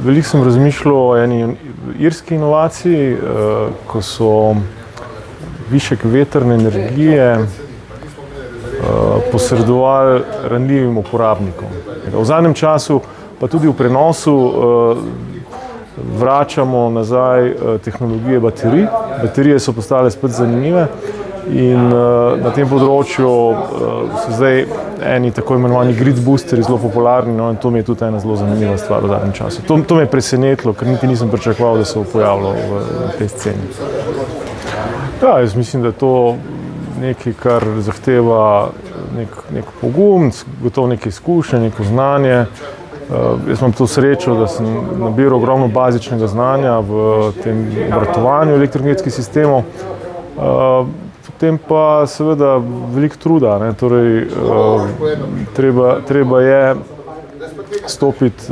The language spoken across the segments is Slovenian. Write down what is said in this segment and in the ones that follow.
Veliko sem razmišljal o eni irski inovaciji, ko so višek vetrne energije posredovali ranljivim uporabnikom. V zadnjem času, pa tudi v prenosu, vračamo nazaj tehnologije baterij. Baterije so postale spet zanimive in na tem področju so zdaj eni tako imenovani grid boosteri zelo popularni, no, in to mi je tudi ena zelo zanimiva stvar v zadnjem času. To me je presenetilo, ker niti nisem pričakoval, da se bo pojavilo v tej sceni. Ja, jaz mislim, da je to nekaj, kar zahteva nek pogum, gotovo neke izkušnje, neko znanje. Jaz imam to srečo, da sem nabiral ogromno bazičnega znanja v tem obratovanju elektroenergetskih sistemov. Potem pa seveda veliko truda, ne? Torej, treba je stopiti,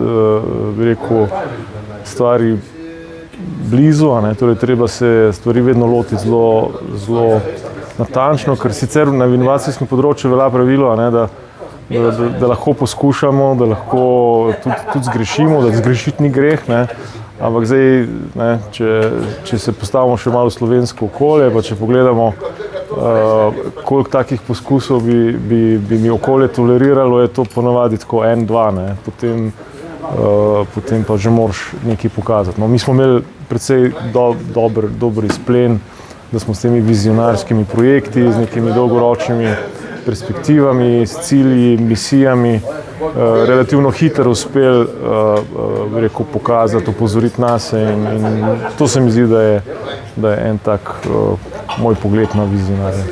bi rekel, stvari blizu, ne? Torej, treba se stvari vedno lotiti zelo natančno, ker sicer na inovacijskem področju velja pravilo, ne, da lahko poskušamo, da lahko tudi zgrešimo, da zgrešiti ni greh, ne. Ampak zdaj, ne, če se postavimo še malo v slovensko okolje, pa če pogledamo, koliko takih poskusov bi mi okolje toleriralo, je to ponavadi tako 1-2, ne. Potem pa že moraš nekaj pokazati. No, mi smo imeli precej dober izplen, da smo s temi vizionarskimi projekti, z nekimi dolgoročnimi perspektivami, s cilji, misijami, relativno hitro uspeli, bi rekel, pokazati, opozoriti nase in to se mi zdi, da je en tak moj pogled na vizionarje.